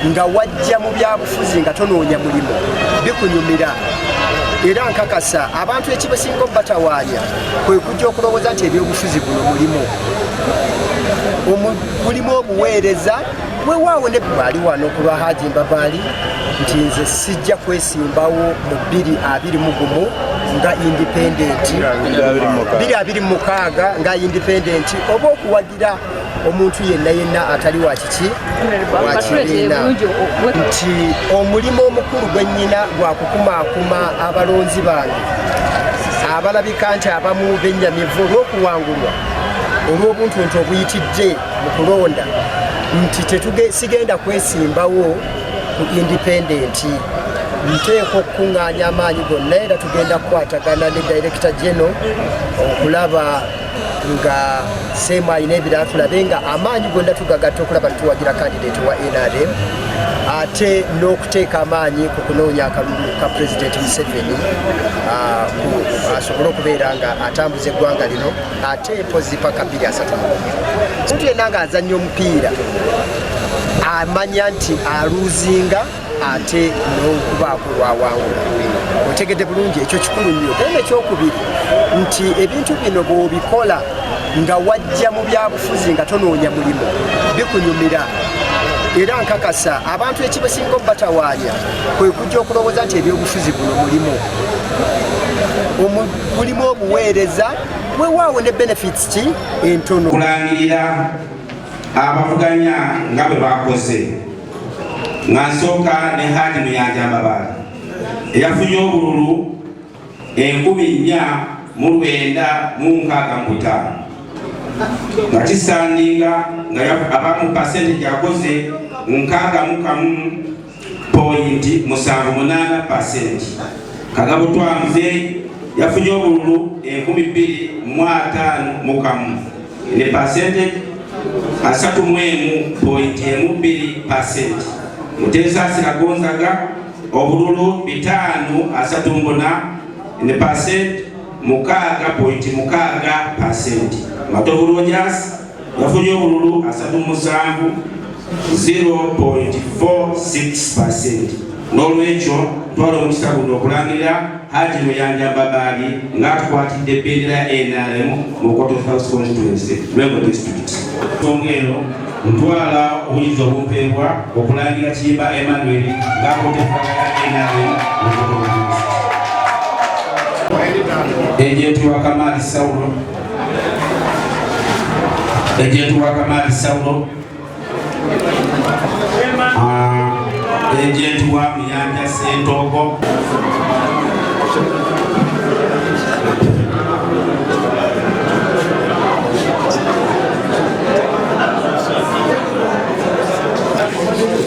nga wajja mu byabufuzi nga tonoonya mulimu bikunyumira era nkakasa abantu ekibasinga obatawaanya kwe kujja okulowooza nti ebyobufuzi buno mulimu obuweereza weewaawo ne baali wano ku lwa Haji Mbabaali nti nze sijja kwesimbawo mu 2021 nga independent 2026 nga independent oba okuwagira omuntu yenna atali wa kiki wakibiina nti omulimu omukulu gwennyina gwa kukumaakuma abalonzi bange abalabika nti abamu bennyamivu olw'okuwangulwa olw'obuntuntu obuyitidde mu kulonda nti sigenda kwesimbawo ku independent nteeka okukuŋŋaanya amaanyi gonna era tugenda kukwatagana ne Director General okulaba nga Sseemu alina ebirala tulabe nga amaanyi gonna tugagatta okulaba tuwagira candidate wa NRM ate n'okuteeka amaanyi ku kunoonya akalulu ka President Museveni asobole okubeera nga atambuza eggwanga lino ate mpozi paka 2030. Omuntu yenna ng'azannya omupiira amanya nti aluuzinga ate n'okubaako lwawangula. Otegedde bulungi ekyo kikulu nnyo. Era ekyokubiri nti ebintu bino bw'obikola nga wajja mu byabufuzi nga tonoonya mulimu bikunyumira era nkakasa abantu ekibasinga obatawaanya kwe kujja okulowooza nti ebyobufuzi buno mulimu obuweereza weewaawo ne benefits ki entono. Kulangirira abavuganya nga bwe bakoze nga nsooka ne Haji Muyanja Mbabaali eyafunye obululu 4,965 nga kisandinga nga abamu percentage akoze 61.78%. Kagabo Twanze yafunye obululu 2,051 ne percentage 31.12%. Mutesa Siragonzaga obululu 534 ne percent 6.6%. Matovu Rogers yafunye obululu 37 0.46%. N'olwekyo twala omukisa guno okulangirira Haji Muyanja Mbabaali ng'atukwatidde ebendera ya NRM mu Koto South Constituency, Lwengo District. Ongero ntwala obuyinza obumpeebwa okulangira Kiyimba Emmanuel ng'akotefaga ya NRM mu Koto District. Ejenti wa Kamali Saulo ejenti wa Muyanja Sentogo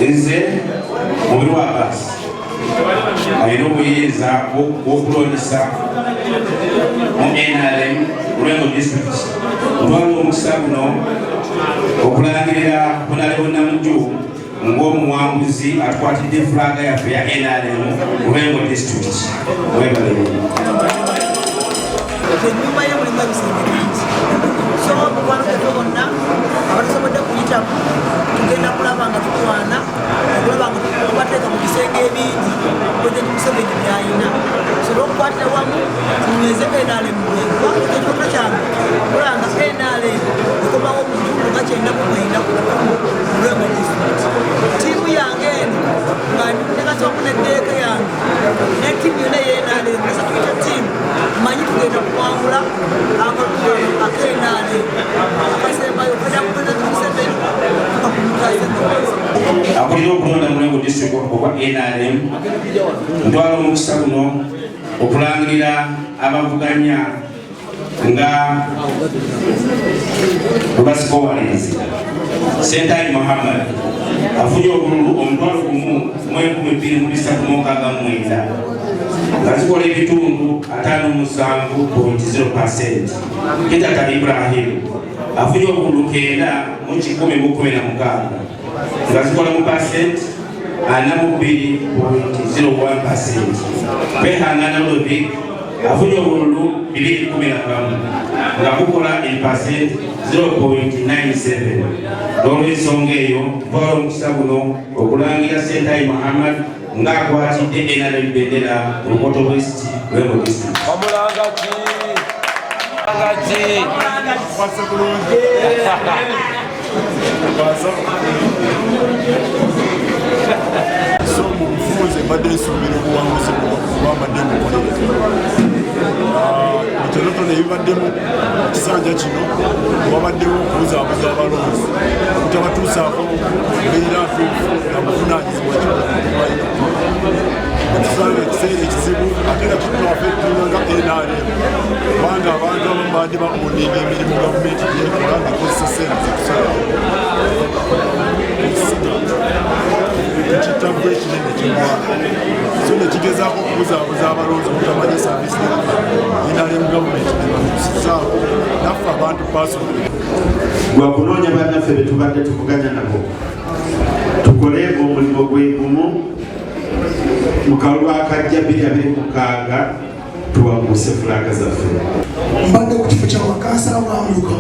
nze mubiri wa basi alina obuyinza bw'okulondesa mu NRM Lwengo District. Ntwala omukisa guno okulangirira Honorable Namujju ng'omuwanguzi atukwatidde fulaga yaffe ya NRM Lwengo District. Webalire. Ennyumba y'omulimu ebisinga bingi. So mukwano gwaffe bonna abatusobodde kuyitamu tugenda kulaba nga tukwana okulaba nga tubateeka mu bisenge ebingi President Museveni by'alina. Tusobole okukwatira wamu tunyweze NRM kubanga ekyoto kyange kulaba nga NRM ekomawo mu kitundu nga 9.9 Lwengo District. Ttiimu yange eno nga negasobola neddeeka yange ne ttiimu yonna y'NRM nga tuyita ttiimu manyi tugenda kuwangula akalulu ak'NRM akasembayo kajja President Museveni akulira okulonda mu Lwengo District okwa NRM. Ntwala omukisa guno okulangirira abavuganya nga Rubasikowalenzi Sentai Muhammad afunye obululu 1,239 nga zikola ebitundu 57.0%. Kitata Ibrahim afunye obululu 9,116 nga zikola mu percent 42.01%. Behangana Lovic afunye obululu 211 nga bukola % 0.97. N'olw'ensonga eyo ntwala omukisa guno okulangira Sentayi Muhammad ng'akwatidde NRM bendera ku Lukoto West Lwengo District. So mumufuuze mbadde nsuubira obuwanguzi bwabadde mukolereza mutonotono ebibaddemu ekisanja kino wabaddewo okubuzaabuza abalonzi okutabatuusaako mbeera ntuufu nga buvunaanyizibwa kibalina okusanga ekiseera ekizibu ate nga kitwafeetinga nga NRM kubanga abantu abamu baadde baoninga emirimu gavumenti gyekola ngaekozesa sente zetusala ekitabwa ekinene kyegwanga so nekigezaako okubuzaabuza abalonzi obutamanya saavisi NRM gavumenti nebatusizaako naffe abantu pasonali gwakunoonya bannaffe betubadde tuvuganya nabo tukole omulimo gwegumu mu kalulu akajja 2026 tuwanguse fulaga zaffe. Mbadde ku kifo kya wakansala bwamuluka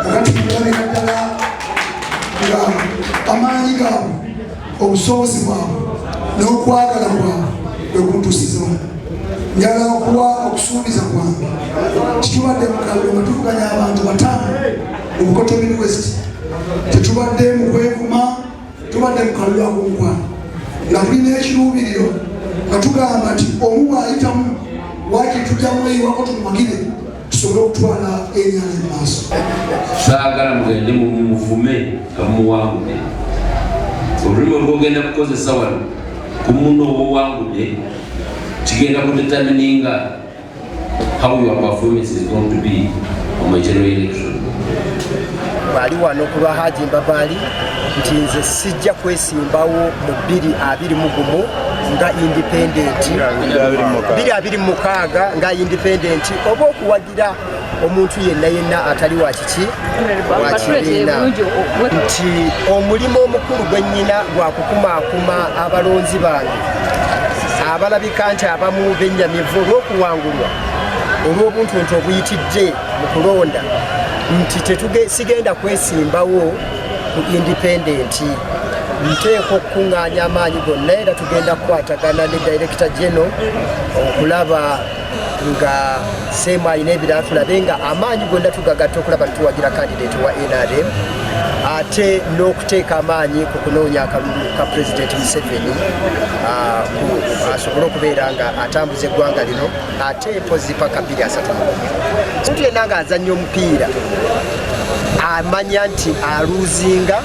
kakati mulabika ddala nga amaanyi gaabwe obusobozi bwabwe n'okwagala bwabwe bwekuntuusiza wano. Njagala okuwa okusuubiza kwange titubadde mu kalulu nga tuvuganya abantu 5 mu Bukoto West. Tetubadde mu kwevuma, tubadde mu kalulu ak'omukwano nga tulina ekiruubiriro nga tugamba nti omu bw'ayitamu waaki tujjamu eyiwako tumagire tusobole okutwala ennyanja mu maaso. Saagala mugende mumuvume nga mumuwangudde. Olulimi olwogenda kukozesa wano ku munno owoowangudde kigenda kudetermininga how your performance is going to be on my general election. Bali wano ku lwa Haji Mbabaali nti nze sijja kwesimbawo mu 2021 nga independent 2026 nga independent oba okuwagira omuntu yenna atali wa kiki wakibiina nti omulimo omukulu gwennyina gwa kukumaakuma abalonzi bange abalabika nti abamu bennyamivu olw'okuwangulwa olw'obuntuntu obuyitidde mu kulonda nti sigenda kwesimbawo ku independent nteeko okukuŋŋaanya amaanyi gonna era tugenda kukwatagana ne Director General okulaba nga seemu alina ebirala tulabe nga amaanyi gonna tugagatta okulaba tuwagira candidate wa NRM ate n'okuteeka amaanyi ku kunoonya akalulu ka President Museveni asobole okubeera nga atambuza eggwanga lino ate mpozi paka 2030. Omuntu yenna ng'azannya omupiira amanya nti aluuzinga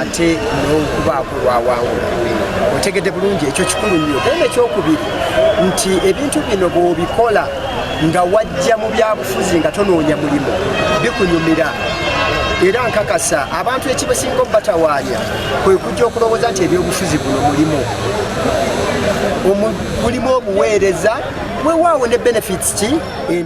ate n'okubaako lwawangula. Otegedde bulungi ekyo kikulu nnyo. Era ekyokubiri nti ebintu bino bw'obikola nga wajja mu byabufuzi nga tonoonya mulimu bikunyumira. Era nkakasa abantu ekibasinga obatawaanya kwe kujja okulowooza nti ebyobufuzi buno mulimu obuweereza weewaawo ne benefits ki